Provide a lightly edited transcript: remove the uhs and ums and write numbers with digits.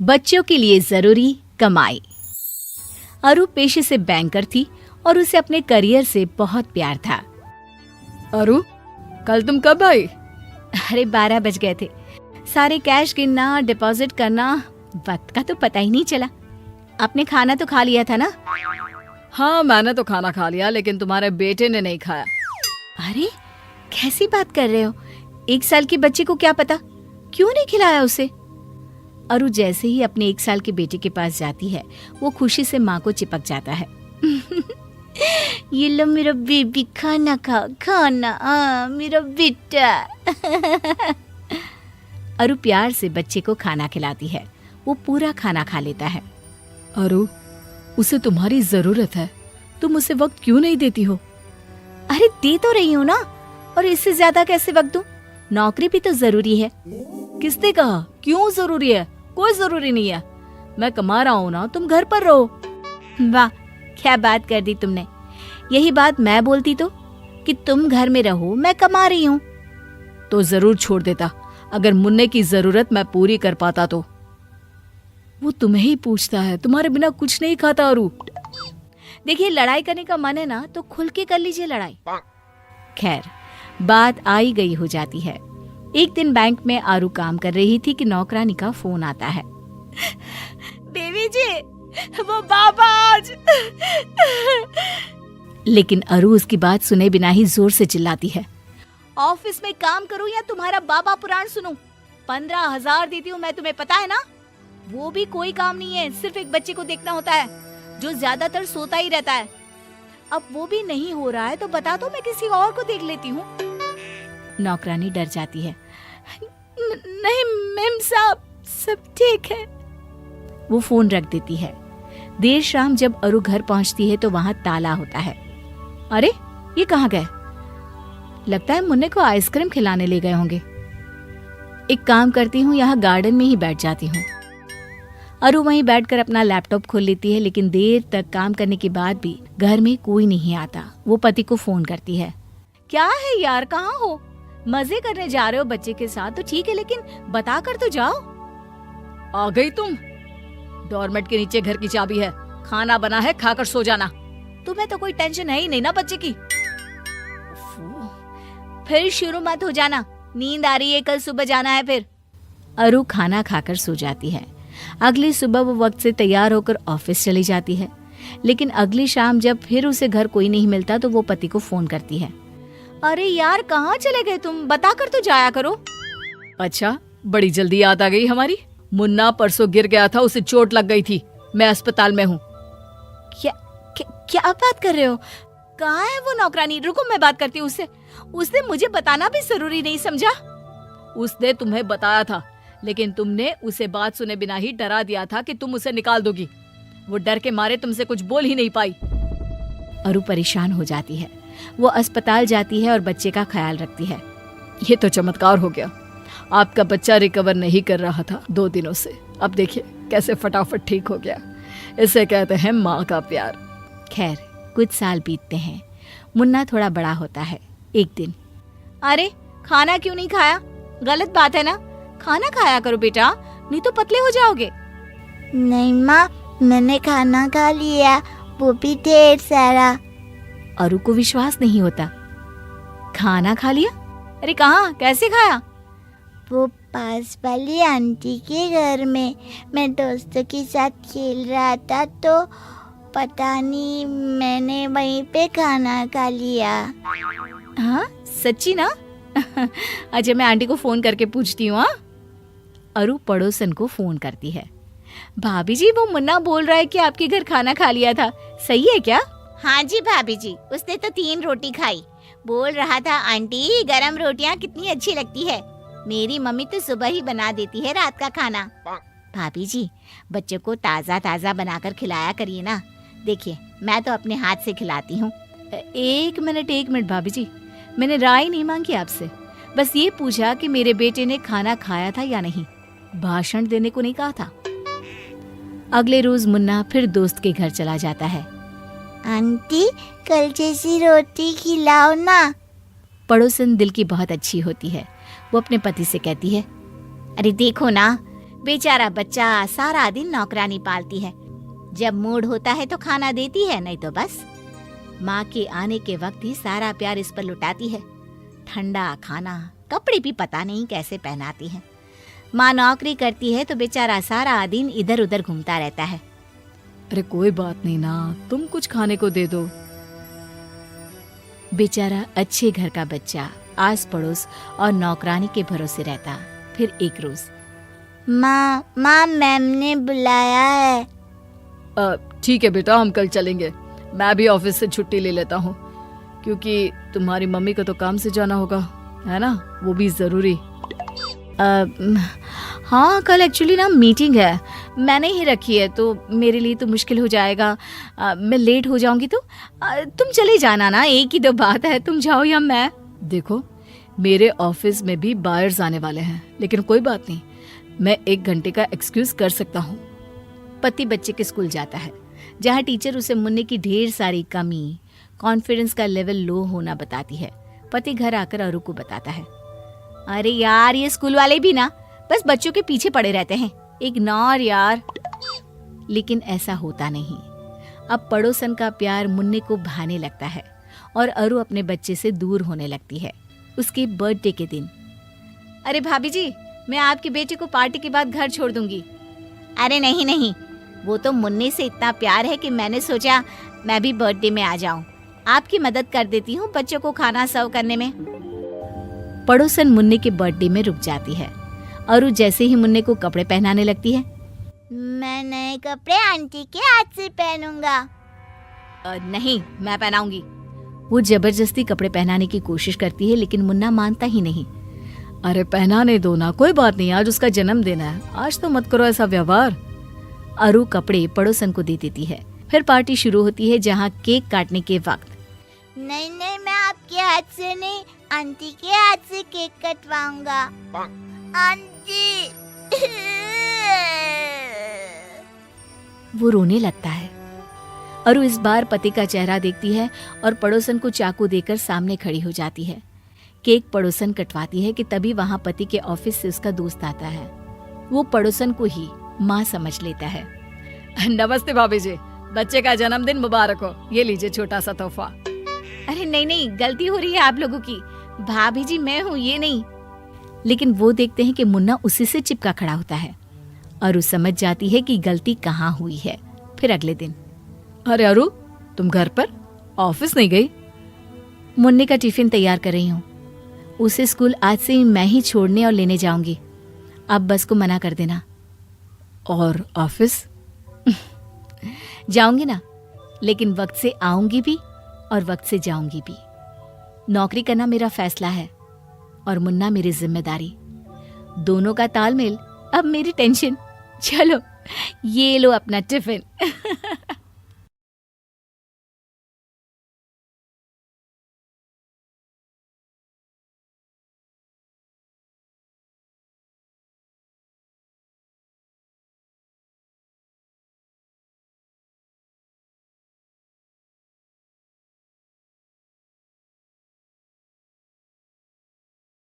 बच्चों के लिए जरूरी कमाई। अरु पेशे से बैंकर थी और उसे अपने करियर से बहुत प्यार था। अरु, कल तुम कब आई? अरे 12 बज गए थे। सारे कैश गिनना, डिपॉजिट करना, वक्त का तो पता ही नहीं चला। आपने खाना तो खा लिया था ना? हाँ, मैंने तो खाना खा लिया, लेकिन तुम्हारे बेटे ने नहीं खाया। अरे कैसी बात कर रहे हो? 1 साल के बच्चे को क्या पता, क्यों नहीं खिलाया उसे? अरु जैसे ही अपने 1 साल के बेटे के पास जाती है, वो खुशी से माँ को चिपक जाता है। ये लो मेरा बेबी, खाना खा, खाना, मेरा बेटा। अरु प्यार से बच्चे को खाना खिलाती है। वो पूरा खाना खा लेता है। अरु, उसे तुम्हारी जरूरत है, तुम उसे वक्त क्यों नहीं देती हो? अरे दे तो रही हूँ ना, और इससे ज्यादा कैसे वक्त दूं? नौकरी भी तो जरूरी है। किसने कहा क्यों जरूरी है? कोई जरूरी नहीं है। मैं कमा रहा हूँ ना, तुम घर पर रहो। वाह, क्या बात कर दी तुमने। यही बात मैं बोलती तो, कि तुम घर में रहो, मैं कमा रही हूँ। तो जरूर छोड़ देता, अगर मुन्ने की जरूरत मैं पूरी कर पाता तो। वो तुम्हें ही पूछता है, तुम्हारे बिना कुछ नहीं खाता। अरु देखिए, लड़ाई करने का मन है ना तो खुल के कर लीजिए लड़ाई। खैर, बात आई गई हो जाती है। एक दिन बैंक में आरू काम कर रही थी कि नौकरानी का फोन आता है। देवी जी, वो बाबा आज। लेकिन अरु उसकी बात सुने बिना ही जोर से चिल्लाती है, ऑफिस में काम करूं या तुम्हारा बाबा पुराण सुनूं? 15,000 देती हूँ मैं तुम्हें, पता है ना? वो भी कोई काम नहीं है, सिर्फ एक बच्चे को देखना होता है जो ज्यादातर सोता ही रहता है। अब वो भी नहीं हो रहा है तो बता दो, मैं किसी और को देख लेती हूँ। नौकरानी डर जाती है। नहीं मैम साहब, सब ठीक है। वो फोन रख देती है। देर शाम जब अरु घर पहुंचती है तो वहां ताला होता है। अरे ये कहाँ गए? लगता है मुन्ने को आइसक्रीम खिलाने ले गए होंगे। एक काम करती हूँ, यहाँ गार्डन में ही बैठ जाती हूँ। अरु वहीं बैठकर अपना लैपटॉप खोल लेती है, लेकिन देर तक काम करने के बाद भी घर में कोई नहीं आता। वो पति को फोन करती है। क्या है यार, कहाँ हो? मजे करने जा रहे हो बच्चे के साथ तो ठीक है, लेकिन बता कर तो जाओ। आ गई तुम? डोरमेट के नीचे घर की चाबी है, खाना बना है, खाकर सो जाना। तुम्हें तो कोई टेंशन है ही नहीं ना बच्चे की। फिर शुरू मत हो जाना, नींद आ रही है, कल सुबह जाना है फिर। अरु खाना खाकर सो जाती है। अगली सुबह वो वक्त से तैयार होकर ऑफिस चली जाती है, लेकिन अगली शाम जब फिर उसे घर कोई नहीं मिलता तो वो पति को फोन करती है। अरे यार, कहाँ चले गए तुम? बता कर तो जाया करो। अच्छा, बड़ी जल्दी याद आ गई हमारी। मुन्ना परसों गिर गया था, उसे चोट लग गई थी, मैं अस्पताल में हूँ। क्या बात कर रहे हो? कहाँ है वो नौकरानी? रुको, मैं बात करती हूँ उससे। उसने मुझे बताना भी जरूरी नहीं समझा? उसने तुम्हें बताया था, लेकिन तुमने उसे बात सुने बिना ही डरा दिया था कि तुम उसे निकाल दोगी। वो डर के मारे तुमसे कुछ बोल ही नहीं पाई। अरु परेशान हो जाती है। वो अस्पताल जाती है और बच्चे का ख्याल रखती है। ये तो चमत्कार हो गया, आपका बच्चा रिकवर नहीं कर रहा था 2 दिनों से, अब देखिए कैसे फटाफट ठीक हो गया। इसे कहते हैं माँ का प्यार। खैर, कुछ साल बीतते हैं। मुन्ना थोड़ा बड़ा होता है। एक दिन, अरे खाना क्यों नहीं खाया? गलत बात है ना, खाना खाया करो बेटा, नहीं तो पतले हो जाओगे। नहीं माँ, मैंने खाना खा लिया, वो भी ढेर सारा। अरु को विश्वास नहीं होता। खाना खा लिया? अरे कहाँ, कैसे खाया? वो पास वाली आंटी के घर में, मैं दोस्तों के साथ खेल रहा था तो पता नहीं, मैंने वहीं पे खाना खा लिया। हाँ सच्ची ना? अच्छा, मैं आंटी को फोन करके पूछती हूँ। अरु पड़ोसन को फोन करती है। भाभी जी, वो मुन्ना बोल रहा है कि आपके घर खाना खा लिया था, सही है क्या? हाँ जी भाभी जी, उसने तो 3 रोटी खाई। बोल रहा था आंटी गरम रोटियां कितनी अच्छी लगती है, मेरी मम्मी तो सुबह ही बना देती है रात का खाना। भाभी जी, बच्चों को ताज़ा ताज़ा बनाकर खिलाया करिए ना। देखिए, मैं तो अपने हाथ से खिलाती हूँ। एक मिनट भाभी जी, मैंने राय नहीं मांगी आपसे, बस ये पूछा कि मेरे बेटे ने खाना खाया था या नहीं, भाषण देने को नहीं कहा था। अगले रोज मुन्ना फिर दोस्त के घर चला जाता है। आंटी, कल जैसी रोटी खिलाओ ना। पड़ोसन दिल की बहुत अच्छी होती है। वो अपने पति से कहती है, अरे देखो ना, बेचारा बच्चा सारा दिन नौकरानी पालती है। जब मूड होता है तो खाना देती है, नहीं तो बस। माँ के आने के वक्त ही सारा प्यार इस पर लुटाती है। ठंडा खाना, कपड़े भी पता नहीं कैसे पहनाती है। माँ नौकरी करती है तो बेचारा सारा दिन इधर उधर घूमता रहता है। अरे कोई बात नहीं ना, तुम कुछ खाने को दे दो। बेचारा अच्छे घर का बच्चा आस पड़ोस और नौकरानी के भरोसे रहता। फिर एक रोज, माँ मैम ने बुलाया है। ठीक है बेटा, हम कल चलेंगे। मैं भी ऑफिस से छुट्टी ले लेता हूँ, क्योंकि तुम्हारी मम्मी को तो काम से जाना होगा, है ना, वो भी जरूरी। हाँ कल एक्चुअली ना मीटिंग है, मैंने ही रखी है, तो मेरे लिए तो मुश्किल हो जाएगा। मैं लेट हो जाऊंगी तो तुम चले जाना ना, एक ही तो बात है, तुम जाओ या मैं। देखो, मेरे ऑफिस में भी बायर्स आने वाले हैं, लेकिन कोई बात नहीं, मैं 1 घंटे का एक्सक्यूज कर सकता हूँ। पति बच्चे के स्कूल जाता है, जहाँ टीचर उसे मुन्ने की ढेर सारी कमी, कॉन्फिडेंस का लेवल लो होना बताती है। पति घर आकर अरु को बताता है, अरे यार ये स्कूल वाले भी ना बस बच्चों के पीछे पड़े रहते हैं, इग्नोर यार। लेकिन ऐसा होता नहीं। अब पड़ोसन का प्यार मुन्ने को भाने लगता है और अरु अपने बच्चे से दूर होने लगती है। उसके बर्थडे के दिन, अरे भाभी जी, मैं आपके बेटे को पार्टी के बाद घर छोड़ दूंगी। अरे नहीं, वो तो मुन्ने से इतना प्यार है कि मैंने सोचा मैं भी बर्थडे में आ जाऊं। आपकी मदद कर देती हूँ बच्चों को खाना सर्व करने में। पड़ोसन मुन्ने के बर्थडे में रुक जाती है। अरु जैसे ही मुन्ने को कपड़े पहनाने लगती है, मैं नए कपड़े आंटी के हाथ से पहनूंगा। नहीं, मैं पहनाऊंगी। वो जबरदस्ती कपड़े पहनाने की कोशिश करती है, लेकिन मुन्ना मानता ही नहीं। अरे पहनाने दो ना, कोई बात नहीं, आज उसका जन्मदिन है, आज तो मत करो ऐसा व्यवहार। अरु कपड़े पड़ोसन को दे देती है। फिर पार्टी शुरू होती है, जहाँ केक काटने के वक्त, नहीं, मैं आपके हाथ से नहीं, आंटी के हाथ से केक कटवाऊंगा। आंटी। वो रोने लगता है। अरु इस बार पति का चेहरा देखती है और पड़ोसन को चाकू देकर सामने खड़ी हो जाती है। केक पड़ोसन कटवाती है कि तभी वहां पति के ऑफिस से उसका दोस्त आता है। वो पड़ोसन को ही माँ समझ लेता है। नमस्ते भाभी जी, बच्चे का जन्मदिन मुबारक हो, ये लीजिए छोटा सा तोहफा। अरे नहीं, गलती हो रही है आप लोगों की, भाभी जी मैं हूँ, ये नहीं। लेकिन वो देखते हैं कि मुन्ना उसी से चिपका खड़ा होता है। अरु समझ जाती है कि गलती कहाँ हुई है। फिर अगले दिन, अरे अरु, तुम घर पर, ऑफिस नहीं गई? मुन्ने का टिफिन तैयार कर रही हूँ। उसे स्कूल आज से ही मैं ही छोड़ने और लेने जाऊंगी, आप बस को मना कर देना। और ऑफिस? जाऊंगी ना, लेकिन वक्त से आऊंगी भी और वक्त से जाऊंगी भी। नौकरी करना मेरा फैसला है और मुन्ना मेरी जिम्मेदारी। दोनों का तालमेल अब मेरी टेंशन। चलो ये लो अपना टिफिन।